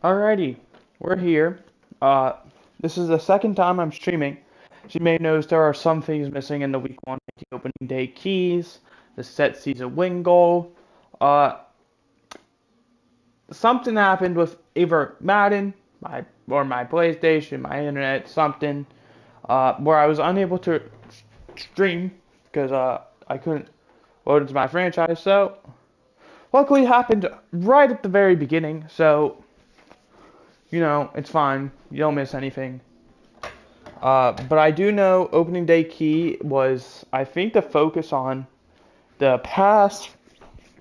Alrighty, we're here. Uh, this is the second time I'm streaming. As you may notice, there are some things missing in the week one, like the opening day keys, the set season win goal. Uh, Something happened with either Madden, my PlayStation, my internet, something, where I was unable to stream because I couldn't load into my franchise. So, luckily, it happened right at the very beginning. So, it's fine. You don't miss anything. But I do know opening day key was, I think, the focus on the pass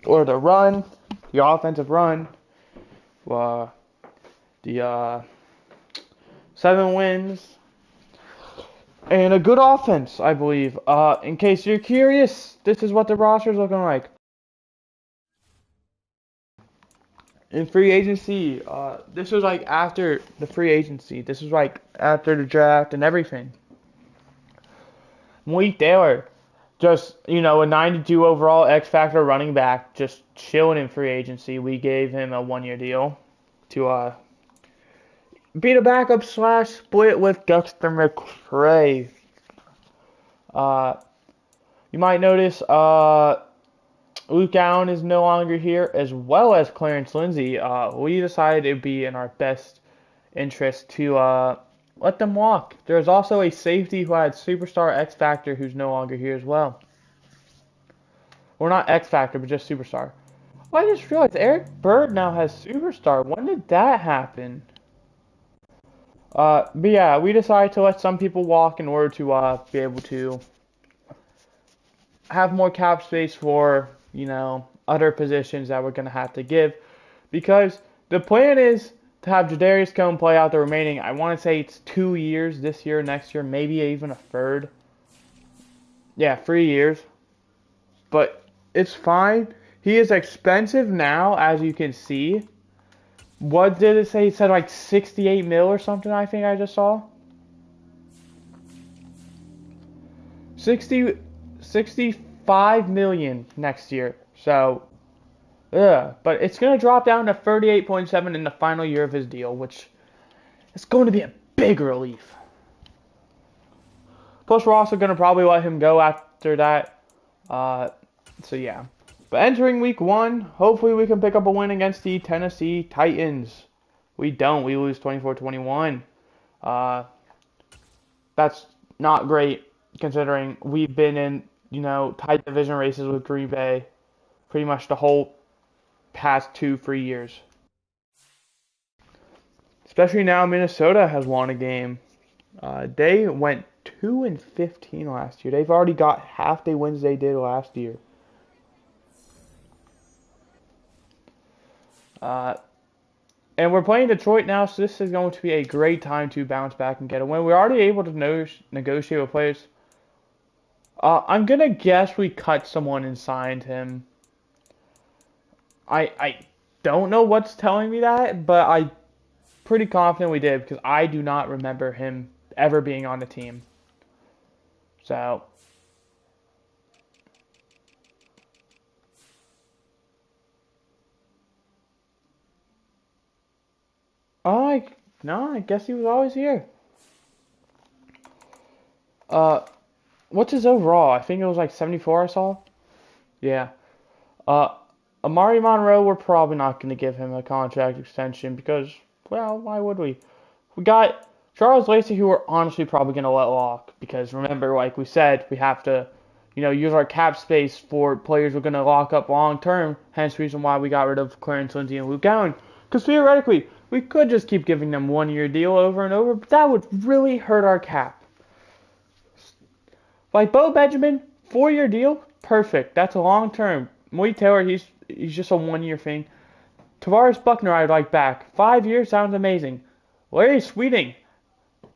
or the run, the offensive run, uh, the 7 wins, and a good offense, I believe. In case you're curious, this is what the roster's looking like. In free agency, this was like after the free agency. This was like after the draft and everything. Malik Taylor, just, a 92 overall X Factor running back, just chilling in free agency. We gave him a 1-year deal to be the backup / split with Dexter McCray. You might notice Luke Allen is no longer here, as well as Clarence Lindsey. We decided it would be in our best interest to let them walk. There's also a safety who had Superstar X Factor who's no longer here as well. Or not X Factor, but just Superstar. Well, I just realized Eric Bird now has Superstar. When did that happen? But yeah, we decided to let some people walk in order to be able to have more cap space for, other positions that we're going to have to give. Because the plan is to have Jadarius Cone play out the remaining, I want to say it's 2 years, this year, next year, maybe even a third. Yeah, 3 years. But it's fine. He is expensive now, as you can see. What did it say? It said like 68 mil or something, I think I just saw. 65 million next year. So, but it's going to drop down to 38.7 in the final year of his deal, which is going to be a big relief. Plus, we're also going to probably let him go after that. So, yeah. But entering week one, hopefully we can pick up a win against the Tennessee Titans. We don't. We lose 24-21. That's not great considering we've been in, tight division races with Green Bay pretty much the whole past 2-3 years. Especially now Minnesota has won a game. They went 2-15 last year. They've already got half the wins they did last year. And we're playing Detroit now, so this is going to be a great time to bounce back and get a win. We're already able to negotiate with players. I'm going to guess we cut someone and signed him. I don't know what's telling me that, but I'm pretty confident we did because I do not remember him ever being on the team. So, no, I guess he was always here. What's his overall? I think it was like 74 I saw. Yeah. Amari Monroe, we're probably not going to give him a contract extension because, well, why would we? We got Charles Lacey, who we're honestly probably going to let walk because remember, like we said, we have to, use our cap space for players we're going to lock up long term. Hence, the reason why we got rid of Clarence Lindsey and Luke Allen. Because theoretically, we could just keep giving them 1-year deal over and over, but that would really hurt our cap. Like Bo Benjamin, 4-year deal, perfect. That's a long term. Malik Taylor, he's just a 1-year thing. Tavares Buckner, I'd like back. 5 years sounds amazing. Larry Sweeting,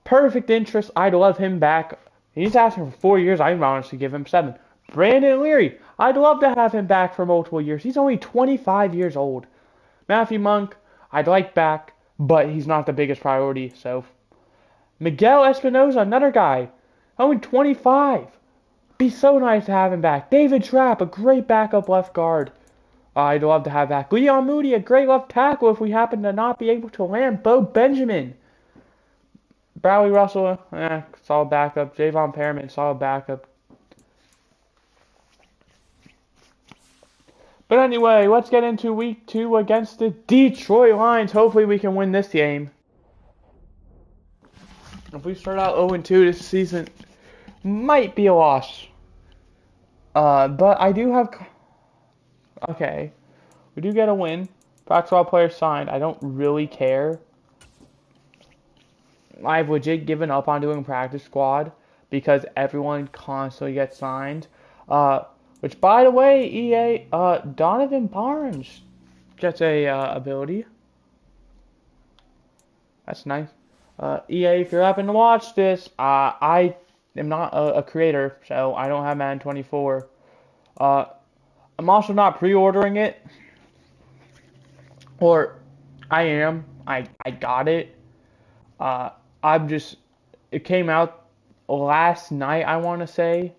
perfect interest. I'd love him back. He's asking for 4 years. I'd honestly give him 7. Brandon Leary, I'd love to have him back for multiple years. He's only 25 years old. Matthew Monk, I'd like back, but he's not the biggest priority. So, Miguel Espinoza, another guy, only 25. Be so nice to have him back. David Trapp, a great backup left guard. I'd love to have back Leon Moody, a great left tackle if we happen to not be able to land Bo Benjamin. Bradley Russell, solid backup. Javon Perriman, solid backup. But anyway, let's get into week 2 against the Detroit Lions. Hopefully we can win this game. If we start out 0-2 this season, might be a loss. But I do have... Okay. We do get a win. Practice squad player signed. I don't really care. I've legit given up on doing practice squad because everyone constantly gets signed. Which, by the way, EA, Donovan Barnes gets a ability. That's nice. EA, if you're happen to watch this, I am not a creator, so I don't have Madden 24. I'm also not pre-ordering it. Or, I am. I got it. It came out last night, I want to say.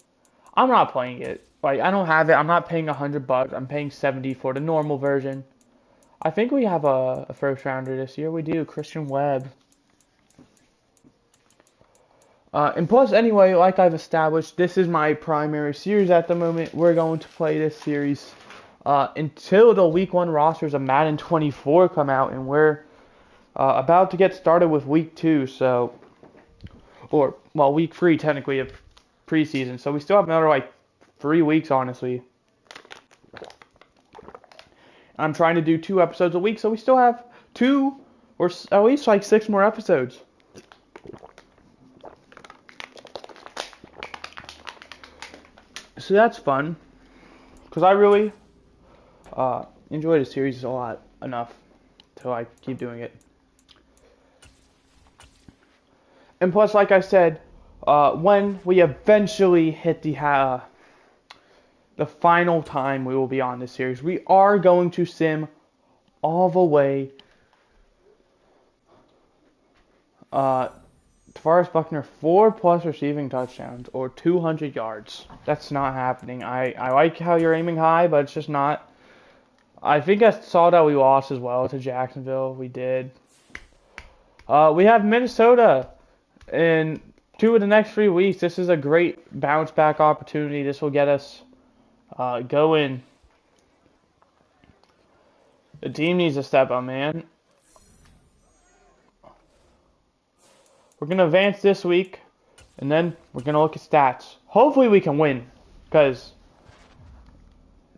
I'm not playing it. Like, I don't have it. I'm not paying $100. I'm paying $70 for the normal version. I think we have a first rounder this year. We do, Christian Webb. And plus, anyway, like I've established, this is my primary series at the moment. We're going to play this series until the Week 1 rosters of Madden 24 come out, and we're about to get started with Week 2, so... Week 3, technically, of preseason. So we still have another, 3 weeks, honestly. I'm trying to do 2 episodes a week, so we still have 2, or at least, 6 more episodes. So that's fun. Because I really enjoy the series a lot, enough to, keep doing it. And plus, like I said, when we eventually hit the final time we will be on this series, we are going to sim all the way. DeForest Buckner, 4+ receiving touchdowns or 200 yards. That's not happening. I like how you're aiming high, but it's just not. I think I saw that we lost as well to Jacksonville. We did. We have Minnesota in 2 of the next 3 weeks. This is a great bounce back opportunity. This will get us going. The team needs to step up, man. We're going to advance this week, and then we're going to look at stats. Hopefully we can win, because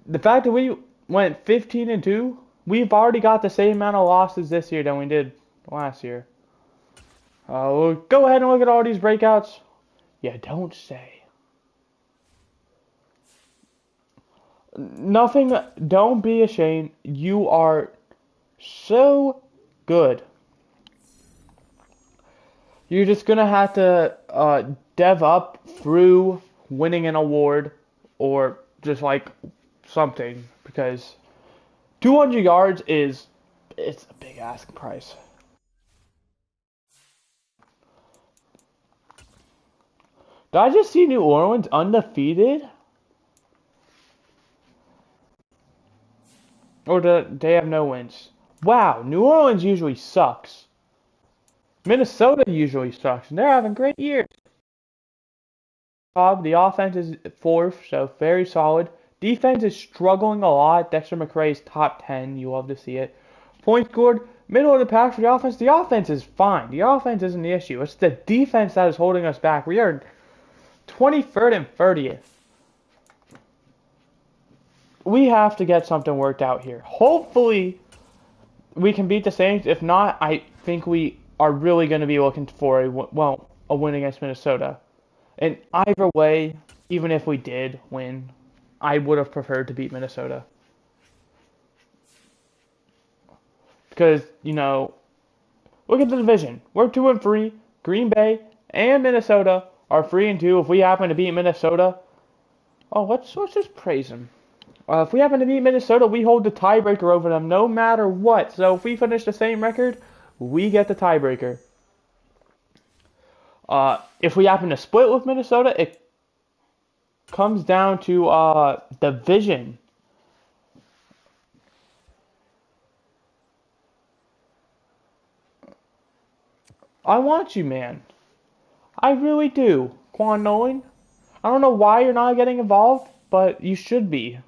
the fact that we went 15-2, we've already got the same amount of losses this year than we did last year. We'll go ahead and look at all these breakouts. Yeah, don't say. Nothing, don't be ashamed. You are so good. You're just going to have to dev up through winning an award or just something, because 200 yards it's a big asking price. Did I just see New Orleans undefeated? Or do they have no wins? Wow, New Orleans usually sucks. Minnesota usually sucks, and they're having great years. The offense is 4th, so very solid. Defense is struggling a lot. Dexter McRae is top 10. You love to see it. Points scored, middle of the pack for the offense. The offense is fine. The offense isn't the issue. It's the defense that is holding us back. We are 23rd and 30th. We have to get something worked out here. Hopefully, we can beat the Saints. If not, I think we are really going to be looking for a win against Minnesota. And either way, even if we did win, I would have preferred to beat Minnesota. Because, look at the division. We're 2-3. Green Bay and Minnesota are 3-2. If we happen to beat Minnesota, let's just praise them. If we happen to beat Minnesota, we hold the tiebreaker over them no matter what. So if we finish the same record, we get the tiebreaker. If we happen to split with Minnesota, it comes down to division. I want you, man. I really do. Quan Nolan. I don't know why you're not getting involved, but you should be.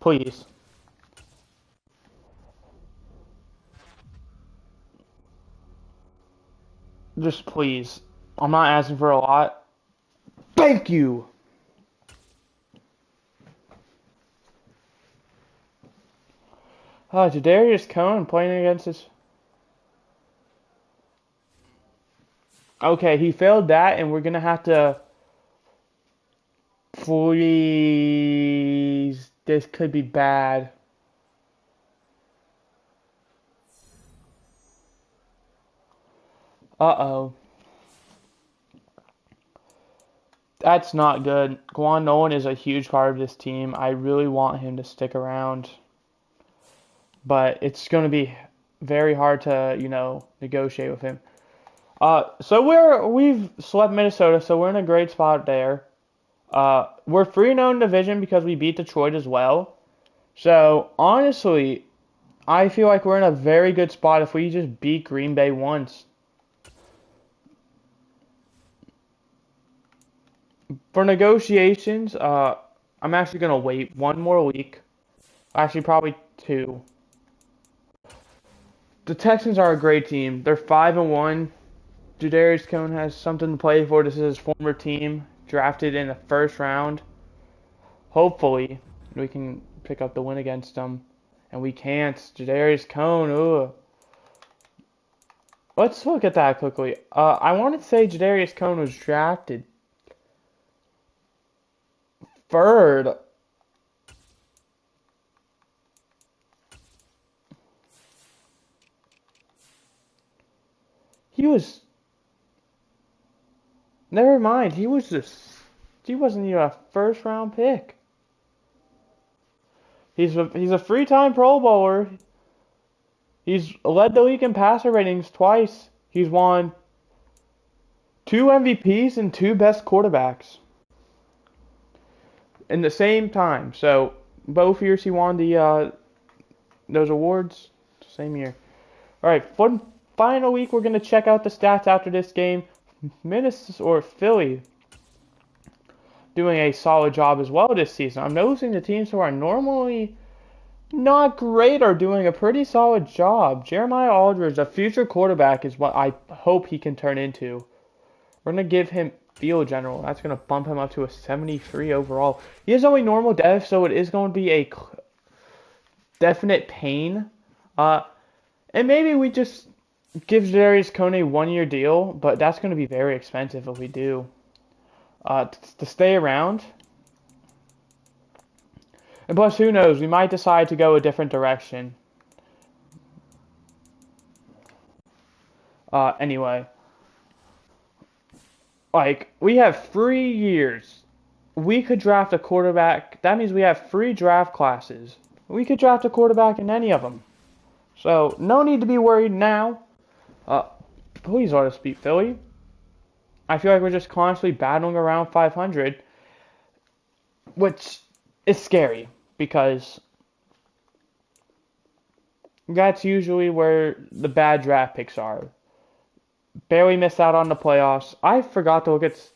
Please. Just please. I'm not asking for a lot. Thank you! Jadarius Cohen playing against his. Okay, he failed that, and we're gonna have to. Please. This could be bad. Uh oh. That's not good. Quan Nolan is a huge part of this team. I really want him to stick around. But it's going to be very hard to, negotiate with him. So we've swept Minnesota, so we're in a great spot there. We're 3-0 in division because we beat Detroit as well. So honestly, I feel like we're in a very good spot if we just beat Green Bay once. For negotiations, I'm actually gonna wait one more week. Actually, probably two. The Texans are a great team. They're 5-1. Jadarius Cohn has something to play for. This is his former team, drafted in the first round. Hopefully, we can pick up the win against them, and we can't. Jadarius Cohn. Ugh. Let's look at that quickly. I want to say Jadarius Cohn was drafted third. He was. Never mind. He was just. He wasn't even a first round pick. He's a 3-time Pro Bowler. He's led the league in passer ratings twice. He's won 2 MVPs and 2 best quarterbacks in the same time. So both years he won the those awards, same year. All right, one final week we're gonna check out the stats after this game. Minnesota or Philly doing a solid job as well this season. I'm noticing the teams who are normally not great are doing a pretty solid job. Jeremiah Aldridge, a future quarterback, is what I hope he can turn into. We're going to give him field general. That's going to bump him up to a 73 overall. He is only normal def, so it is going to be a definite pain. And maybe we just give Darius Cone a 1-year deal, but that's going to be very expensive if we do. To stay around. And plus, who knows? We might decide to go a different direction. Anyway. Like, we have 3 years. We could draft a quarterback. That means we have 3 draft classes. We could draft a quarterback in any of them. So, no need to be worried now. Uh, Please let us beat Philly. I feel like we're just constantly battling around 500, which is scary because that's usually where the bad draft picks are. Barely missed out on the playoffs. I forgot to look at.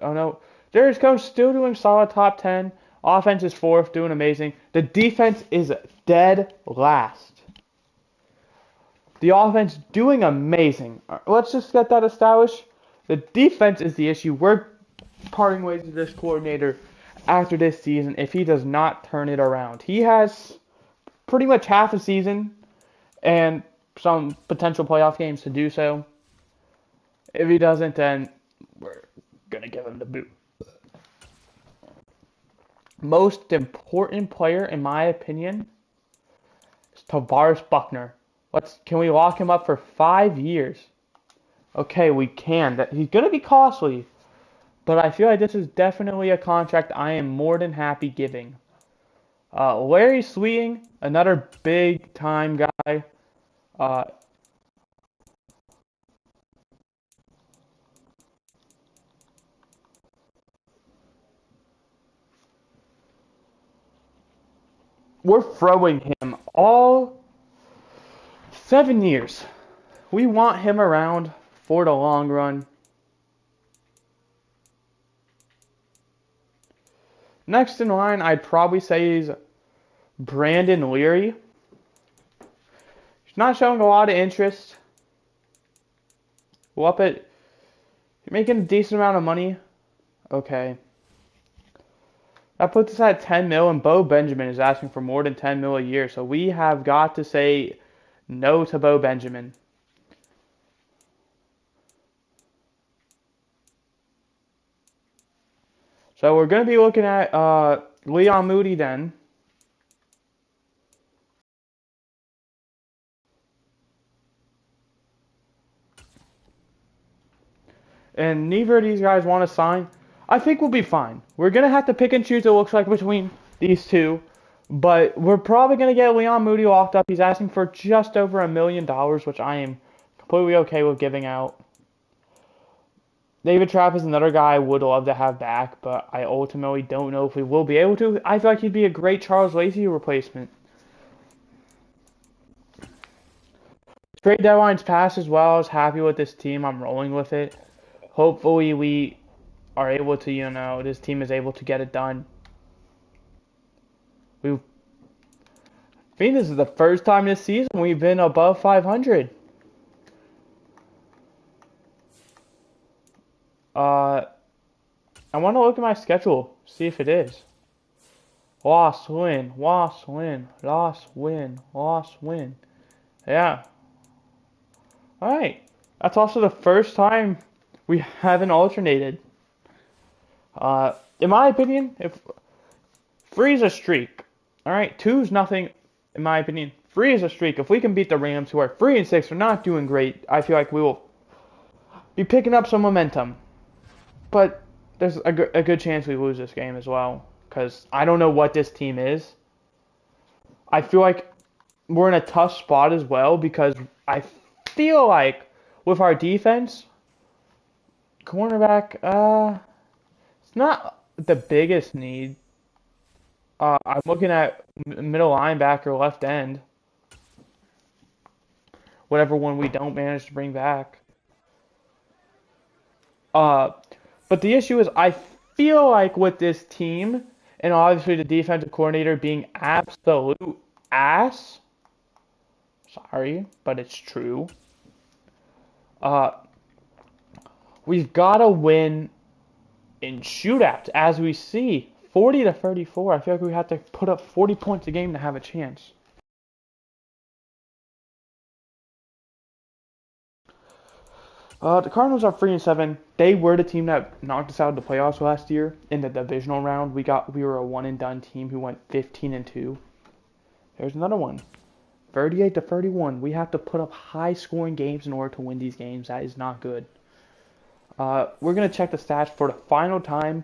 Oh no, Darius Coach still doing solid top 10. Offense is fourth, doing amazing. The defense is dead last. The offense doing amazing. Let's just get that established. The defense is the issue. We're parting ways with this coordinator after this season if he does not turn it around. He has pretty much half a season and some potential playoff games to do so. If he doesn't, then we're going to give him the boot. Most important player, in my opinion, is Tavares Buckner. Can we lock him up for 5 years? Okay, we can. He's going to be costly, but I feel like this is definitely a contract I am more than happy giving. Larry Sweeting, another big time guy. Uh, we're throwing him all 7 years. We want him around for the long run. Next in line, I'd probably say is Brandon Leary. He's not showing a lot of interest. Well, you're making a decent amount of money. Okay. That puts us at 10 mil, and Bo Benjamin is asking for more than 10 mil a year. So we have got to say no to Bo Benjamin. So we're going to be looking at Leon Moody then. And neither of these guys want to sign. I think we'll be fine. We're going to have to pick and choose, it looks like, between these two. But we're probably going to get Leon Moody locked up. He's asking for just over $1 million, which I am completely okay with giving out. David Trapp is another guy I would love to have back, but I ultimately don't know if we will be able to. I feel like he'd be a great Charles Lacey replacement. Trade deadline's passed as well. I was happy with this team. I'm rolling with it. Hopefully we are able to, this team is able to get it done. I think this is the first time this season we've been above 500. I want to look at my schedule, see if it is. Loss, win, loss, win, loss, win, loss, win. Yeah. Alright. That's also the first time we haven't alternated. In my opinion, if 3 is a streak. Alright, 2 is nothing, in my opinion. 3 is a streak. If we can beat the Rams, who are 3 and 6, are not doing great, I feel like we will be picking up some momentum. But there's a good chance we lose this game as well, because I don't know what this team is. I feel like we're in a tough spot as well, because I feel like with our defense, cornerback, it's not the biggest need. I'm looking at middle linebacker, left end, whatever one we don't manage to bring back. Uh, but the issue is, I feel like with this team, and obviously the defensive coordinator being absolute ass, sorry, but it's true. Uh, we've got to win in shootouts, as we see. 40-34. I feel like we have to put up 40 points a game to have a chance. The Cardinals are 3-7. They were the team that knocked us out of the playoffs last year in the divisional round. We were a one and done team who went 15-2. There's another one. 38-31. We have to put up high scoring games in order to win these games. That is not good. We're gonna check the stats for the final time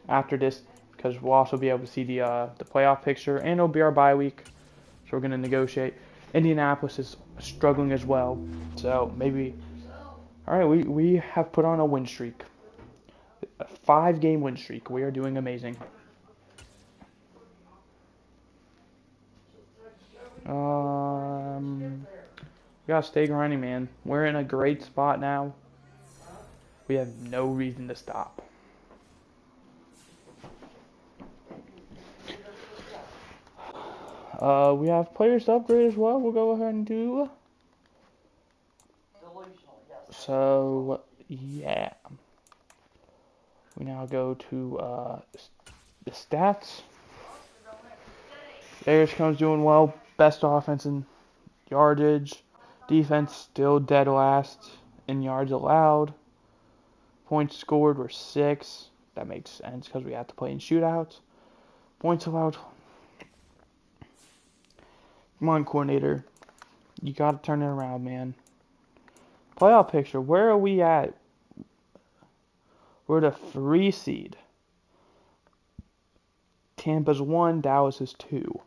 after this, because we'll also be able to see the playoff picture, and it'll be our bye week. So we're gonna negotiate. Indianapolis is struggling as well, so maybe. All right, we have put on a win streak, a 5-game win streak. We are doing amazing. We gotta stay grinding, man. We're in a great spot now. We have no reason to stop. We have players to upgrade as well. We'll go ahead and do. So, yeah. We now go to the stats. Bears comes doing well. Best offense in yardage. Defense still dead last in yards allowed. Points scored were 6. That makes sense because we have to play in shootouts. Points allowed. Come on, coordinator. You got to turn it around, man. Playoff picture. Where are we at? We're the 3 seed. Tampa's 1. Dallas is 2.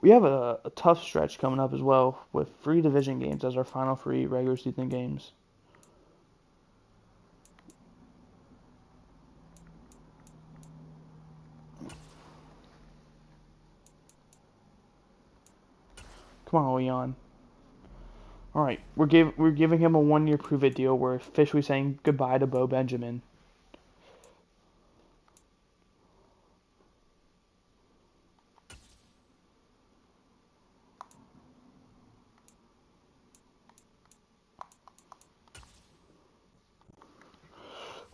We have a tough stretch coming up as well with 3 division games as our final 3 regular season games. Come on, Leon. All right, we're giving him a 1-year prove-it deal. We're officially saying goodbye to Bo Benjamin.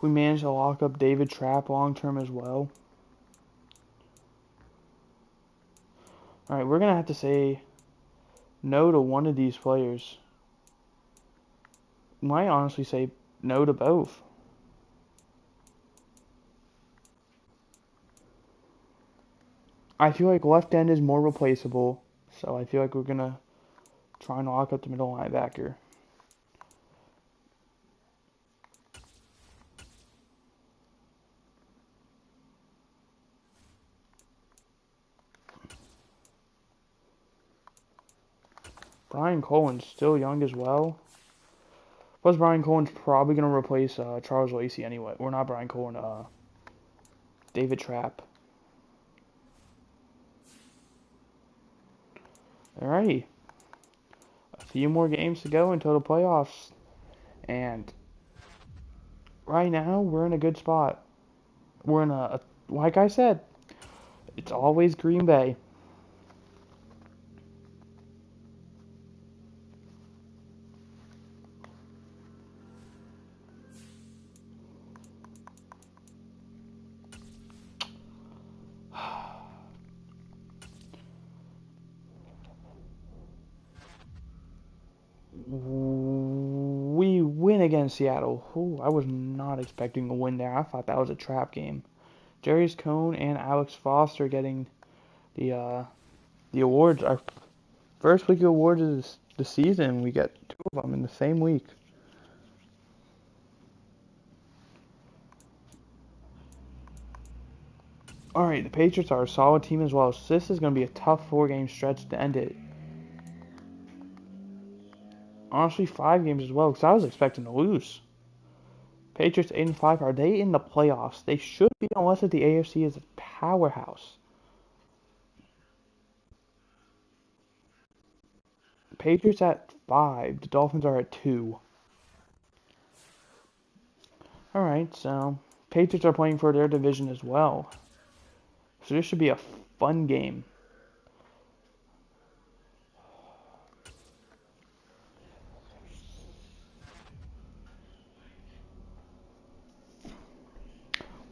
We managed to lock up David Trapp long term as well. All right, we're gonna have to say no to one of these players. Might honestly say no to both. I feel like left end is more replaceable, so I feel like we're gonna try and lock up the middle linebacker. Brian Cohen's still young as well. Plus, Brian Cohen's probably gonna replace Charles Lacey anyway. Or not Brian Cohen, David Trapp. Alrighty. A few more games to go until the playoffs. And right now, we're in a good spot. We're in like I said, it's always Green Bay. We win against Seattle. Ooh, I was not expecting a win there. I thought that was a trap game. Jarius Cone and Alex Foster getting the awards. Our first week of awards is the season. We get 2 of them in the same week. All right, the Patriots are a solid team as well. So this is going to be a tough 4-game stretch to end it. Honestly, 5 games as well because I was expecting to lose. Patriots 8-5. Are they in the playoffs? They should be, unless the AFC is a powerhouse. Patriots at 5. The Dolphins are at 2. All right, so Patriots are playing for their division as well. So this should be a fun game.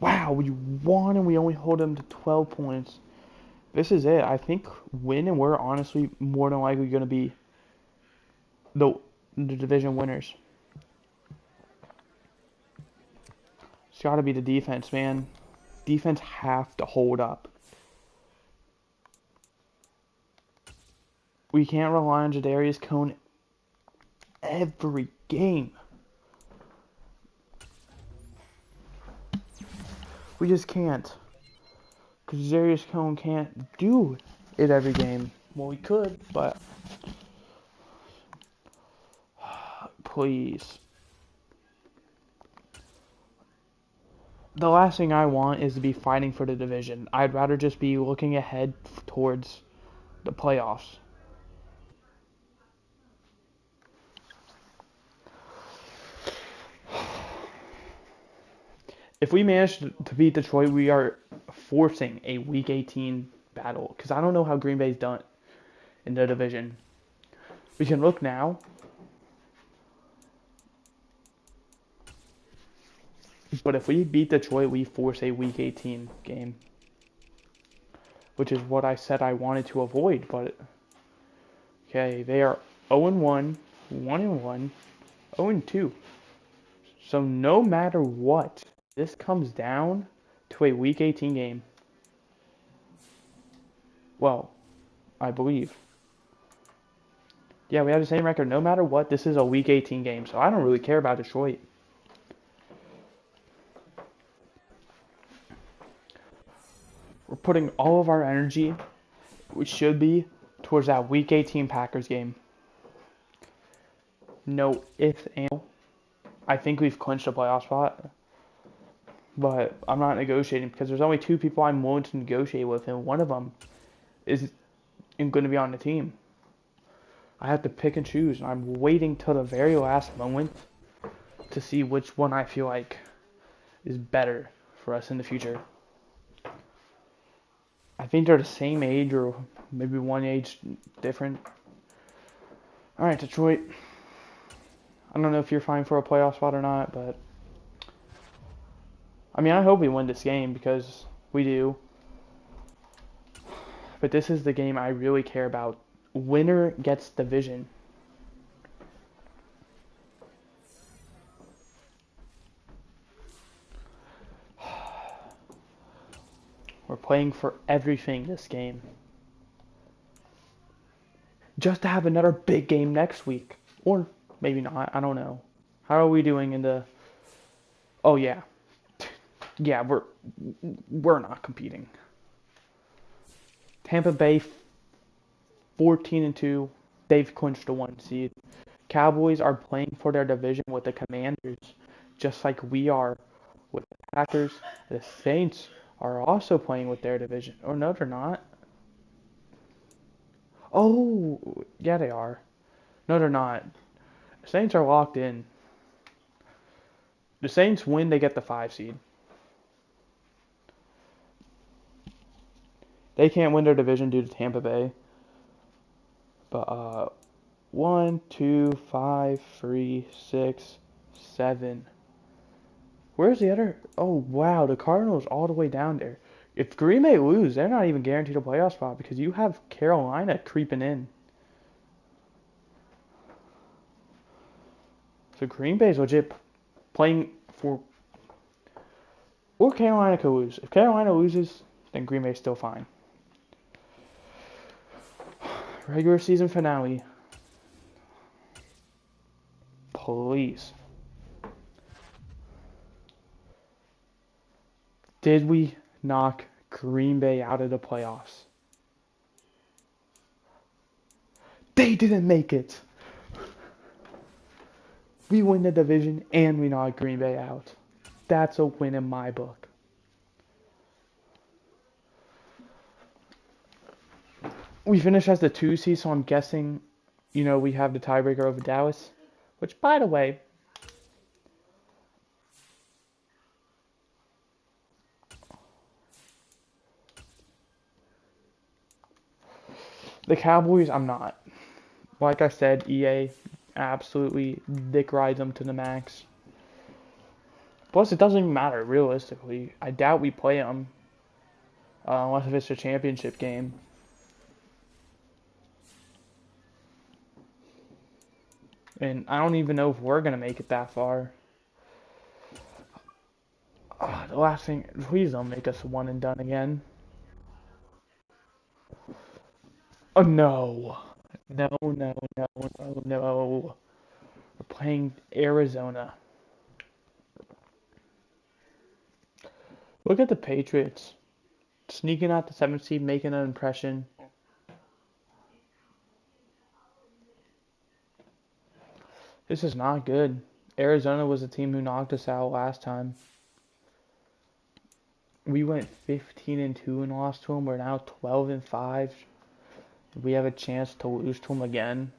Wow, we won and we only hold them to 12 points. This is it. I think winning, we're honestly more than likely going to be the division winners. It's got to be the defense, man. Defense have to hold up. We can't rely on Jadarius Cone every game. We just can't. Because Jadarius Cone can't do it every game. Well, we could, but please. The last thing I want is to be fighting for the division. I'd rather just be looking ahead towards the playoffs. If we manage to beat Detroit, we are forcing a Week 18 battle. Because I don't know how Green Bay's done in the division. We can look now. But if we beat Detroit, we force a Week 18 game. Which is what I said I wanted to avoid. But, okay, they are 0-1, 1-1, 0-2. So no matter what, this comes down to a Week 18 game. Well, I believe. Yeah, we have the same record. No matter what, this is a Week 18 game. So I don't really care about Detroit. We're putting all of our energy, which should be towards that Week 18 Packers game. No if and I think we've clinched a playoff spot, but I'm not negotiating because there's only two people I'm willing to negotiate with, and one of them is going to be on the team. I have to pick and choose, and I'm waiting till the very last moment to see which one I feel like is better for us in the future. I think they're the same age or maybe one age different. All right, Detroit. I don't know if you're fine for a playoff spot or not, but I mean, I hope we win this game because we do. But this is the game I really care about. Winner gets division. We're playing for everything this game. Just to have another big game next week. Or maybe not. I don't know. How are we doing in the... Oh, yeah. Yeah, we're not competing. Tampa Bay 14-2. They've clinched the 1 seed. Cowboys are playing for their division with the Commanders, just like we are with the Packers. The Saints are also playing with their division. Or no, they're not. Oh, yeah, they are. No, they're not. The Saints are locked in. The Saints win, they get the 5 seed. They can't win their division due to Tampa Bay. But 1, 2, 5, 3, 6, 7. Where's the other? Oh, wow, the Cardinals all the way down there. If Green Bay lose, they're not even guaranteed a playoff spot because you have Carolina creeping in. So Green Bay's legit playing for... Or Carolina could lose. If Carolina loses, then Green Bay's still fine. Regular season finale. Please. Did we knock Green Bay out of the playoffs? They didn't make it. We win the division and we knock Green Bay out. That's a win in my book. We finished as the 2 seed, so I'm guessing, we have the tiebreaker over Dallas. Which, by the way, the Cowboys, I'm not. Like I said, EA absolutely dick rides them to the max. Plus, it doesn't even matter, realistically. I doubt we play them. Unless if it's a championship game. And I don't even know if we're going to make it that far. The last thing, please don't make us one and done again. Oh, no. No, no, no, no, no. We're playing Arizona. Look at the Patriots. Sneaking out the 7th seed, making an impression. This is not good. Arizona was the team who knocked us out last time. We went 15-2 and lost to them. We're now 12-5. We have a chance to lose to them again.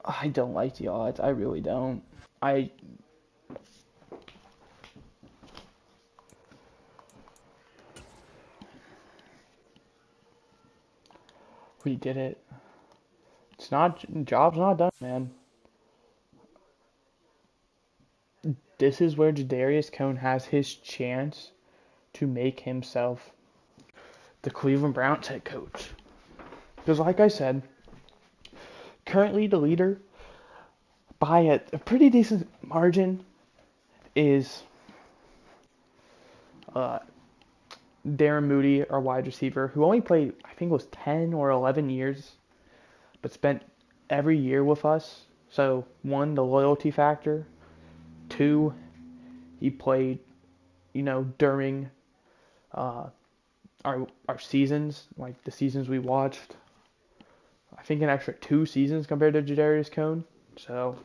I don't like the odds. I really don't. We did it. Job's not done, man. This is where Jadarius Cone has his chance to make himself the Cleveland Browns head coach. Because like I said, currently the leader by a pretty decent margin is Darren Mooney, our wide receiver, who only played, I think it was 10 or 11 years, but spent every year with us. So, one, the loyalty factor. Two, he played, during uh, our seasons, like the seasons we watched. I think an extra 2 seasons compared to Jadarius Cone. So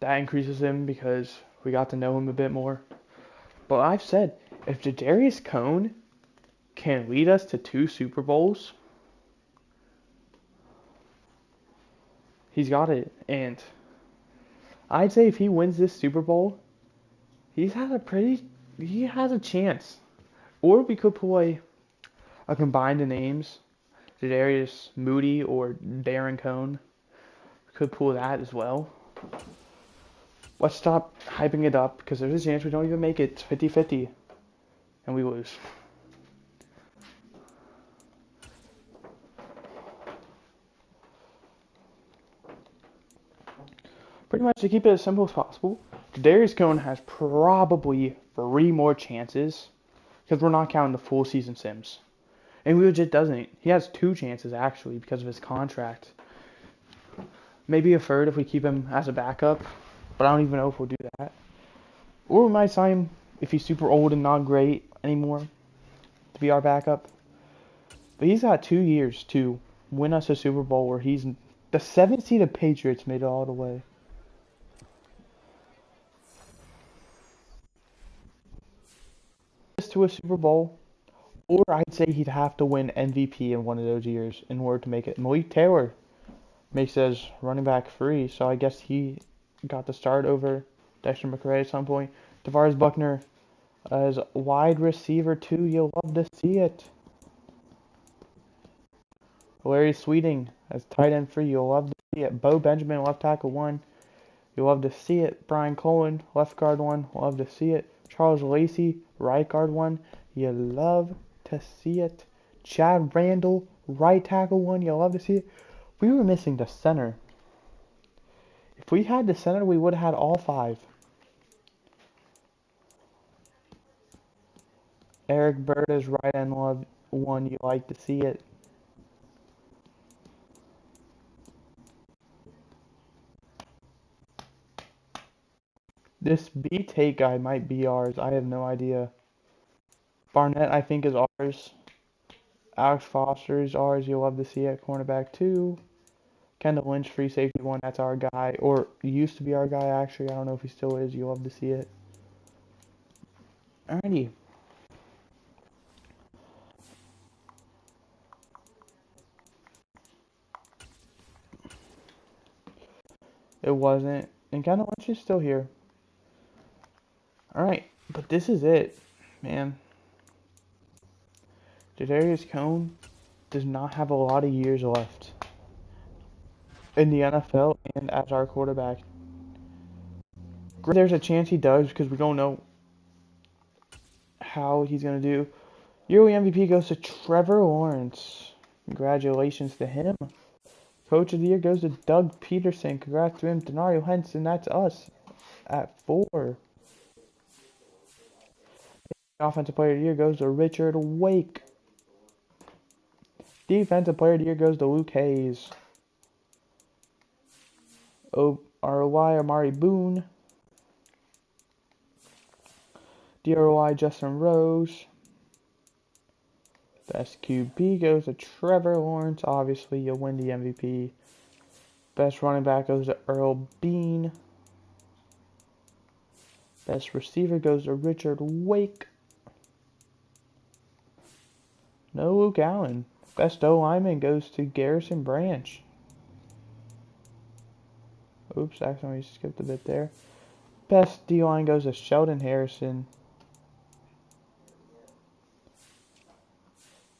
that increases him because we got to know him a bit more. But I've said, if Jadarius Cone can lead us to 2 Super Bowls, he's got it. And I'd say if he wins this Super Bowl, he has a chance. Or we could play a combined names, Jadarius Moody or Darren Cone. Could pull that as well. Let's stop hyping it up because there's a chance we don't even make it. It's 50-50 and we lose. Pretty much to keep it as simple as possible, Jadarius Cone has probably 3 more chances because we're not counting the full season sims. And we legit doesn't. He has 2 chances actually because of his contract. Maybe a third if we keep him as a backup, but I don't even know if we'll do that. Or we might sign him if he's super old and not great anymore to be our backup. But he's got 2 years to win us a Super Bowl where he's the 7th seed of Patriots made it all the way. To a Super Bowl, or I'd say he'd have to win MVP in one of those years in order to make it. Malik Taylor makes us running back free, so I guess he got the start over Dexter McRae at some point. Tavares Buckner as wide receiver 2, you'll love to see it. Larry Sweeting as tight end 3, you'll love to see it. Bo Benjamin, left tackle 1, you'll love to see it. Brian Cohen, left guard 1, love to see it. Charles Lacey, right guard 1, you love to see it. Chad Randall, right tackle 1, you love to see it. We were missing the center. If we had the center, we would have had all 5. Eric Bird is right end 1, you like to see it. This B-Take guy might be ours. I have no idea. Barnett, I think, is ours. Alex Foster is ours. You'll love to see it. Cornerback 2. Kendall Lynch, free safety 1. That's our guy. Or used to be our guy, actually. I don't know if he still is. You'll love to see it. Alrighty. It wasn't. And Kendall Lynch is still here. Alright. But this is it, man. Jadarius Cone does not have a lot of years left in the NFL and as our quarterback. There's a chance he does because we don't know how he's going to do. Yearly MVP goes to Trevor Lawrence. Congratulations to him. Coach of the Year goes to Doug Peterson. Congrats to him. Denario Henson, that's us at 4. Offensive Player of the Year goes to Richard Wake. Defensive Player of the Year goes to Luke Hayes. ROI, Amari Boone. DROI, Justin Rose. Best QB goes to Trevor Lawrence. Obviously, you'll win the MVP. Best running back goes to Earl Bean. Best receiver goes to Richard Wake. No Luke Allen. Best O-lineman goes to Garrison Branch. Oops, accidentally skipped a bit there. Best D-line goes to Sheldon Harrison.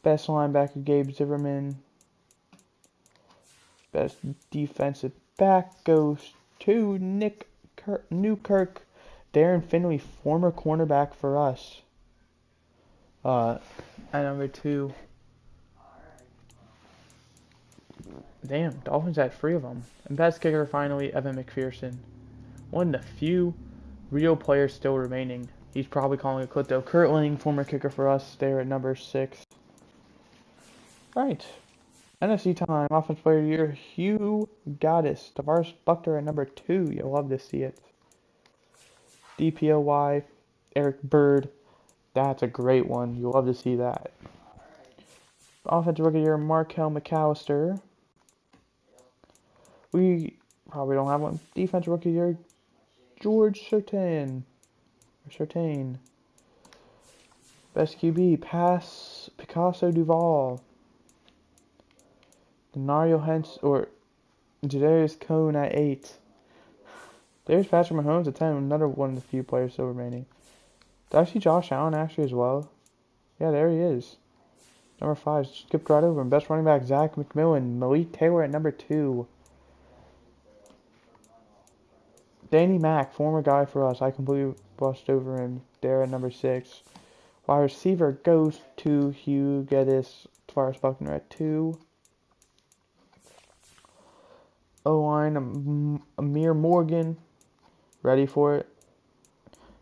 Best linebacker, Gabe Zimmerman. Best defensive back goes to Newkirk. Darren Finley, former cornerback for us. At number 2. Damn, Dolphins had 3 of them. And best kicker, finally, Evan McPherson. One of the few real players still remaining. He's probably calling it quit though. Kurt Lang, former kicker for us, there at number 6. Right. NFC time, Offensive Player of the Year, Hugh Gaddis. Tavares Buckner at number 2. You'll love to see it. DPOY, Eric Bird. That's a great one. You'll love to see that. Offensive Rookie of the Year, Markel McAllister. We probably don't have one. Defensive Rookie of the Year, George Surtain. Best QB, Pass Picasso Duval. Denario Hens or Jadarius Cone at 8. There's Patrick Mahomes at 10. Another one of the few players still remaining. Did I see Josh Allen actually as well? Yeah, there he is. Number 5. Skipped right over him. Best running back, Zach McMillan. Malik Taylor at number 2. Danny Mack, former guy for us. I completely brushed over him there at number 6. Wide receiver goes to Hugh Geddes. Tavares Buckner at 2. O-line, Amir Morgan. Ready for it?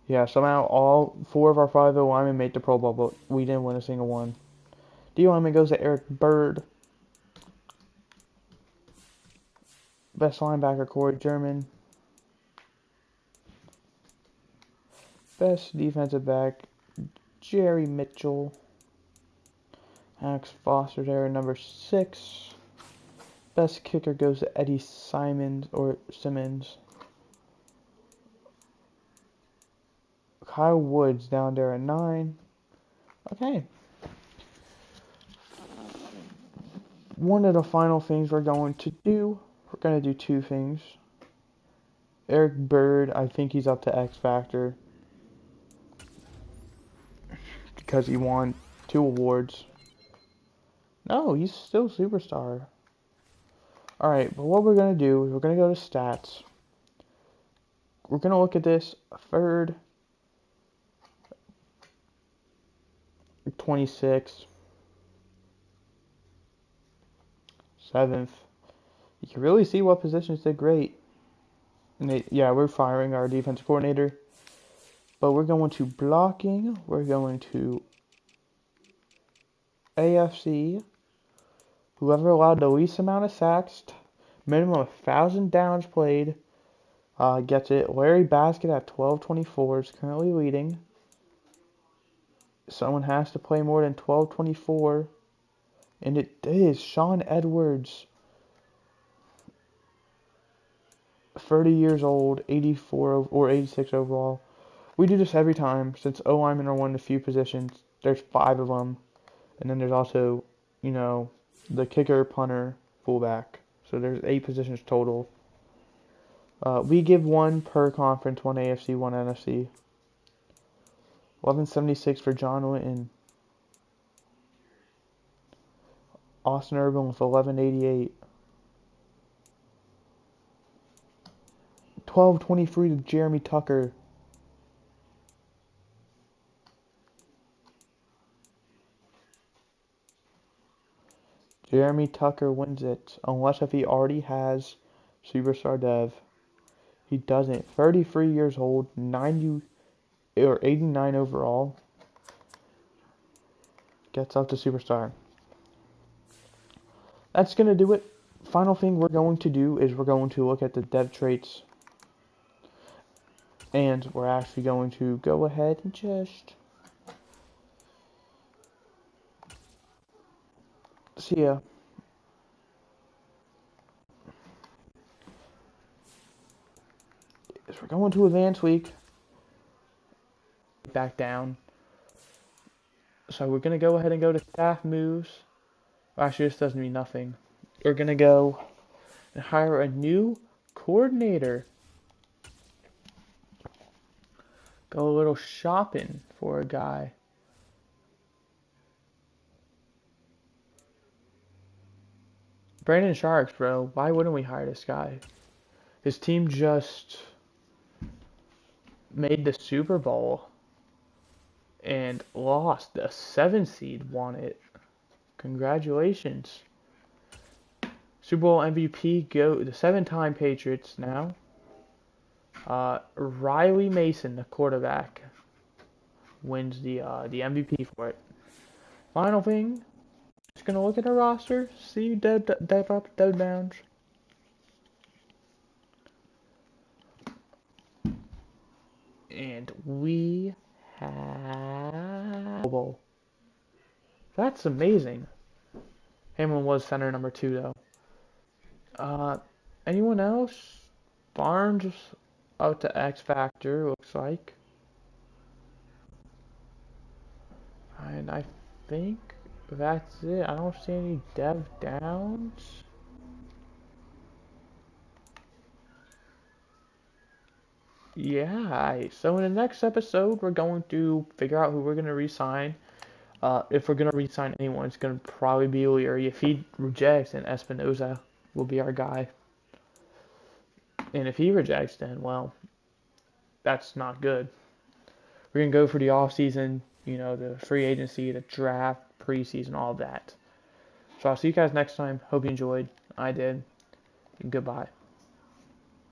Yeah, somehow all 4 of our 5 O-linemen made the Pro Bowl, but we didn't win a single one. D-lineman goes to Eric Bird. Best linebacker, Corey German. Best defensive back, Jerry Mitchell. Alex Foster there at number 6. Best kicker goes to Eddie Simmons. Kyle Woods down there at 9. Okay. One of the final things we're going to do, we're going to do 2 things. Eric Bird, I think he's up to X Factor. Because he won 2 awards. No, he's still superstar. Alright, but what we're going to do is we're going to go to stats. We're going to look at this. 3rd, 26, 7th. You can really see what positions did great. And we're firing our defensive coordinator. But we're going to blocking. We're going to AFC. Whoever allowed the least amount of sacks, minimum of 1,000 downs played, gets it. Larry Baskett at 1224 is currently leading. Someone has to play more than 1224. And it is Sean Edwards. 30 years old, 84 or 86 overall. We do this every time since O-linemen are one of the few positions. There's 5 of them. And then there's also, the kicker, punter, fullback. So there's 8 positions total. We give 1 per conference, 1 AFC, 1 NFC. 1176 for John Linton. Austin Urban with 1188. 1223 to Jeremy Tucker. Jeremy Tucker wins it, unless if he already has Superstar Dev. He doesn't. 33 years old, 90 or 89 overall. Gets up to Superstar. That's going to do it. Final thing we're going to do is we're going to look at the dev traits. And we're actually going to go ahead and just see ya. As we're going to advanced week. Back down. So we're going to go ahead and go to staff moves. Actually, this doesn't mean nothing. We're going to go and hire a new coordinator. Go a little shopping for a guy. Brandon Sharks, bro. Why wouldn't we hire this guy? His team just made the Super Bowl and lost. The 7 seed won it. Congratulations. Super Bowl MVP go the 7-time Patriots now. Riley Mason, the quarterback, wins the MVP for it. Final thing, Just gonna look at our roster, see dev up, dev downs. And we have... That's amazing. Hamlin was center number 2, though. Anyone else? Barnes out to X Factor, looks like. And I think that's it. I don't see any dev downs. Yeah, so in the next episode, we're going to figure out who we're going to re-sign. If we're going to re-sign anyone, it's going to probably be O'Leary. If he rejects, then Espinoza will be our guy. And if he rejects, then, well, that's not good. We're going to go for the off-season, the free agency, the draft, preseason, all of that. So I'll see you guys next time. Hope you enjoyed. I did. And goodbye.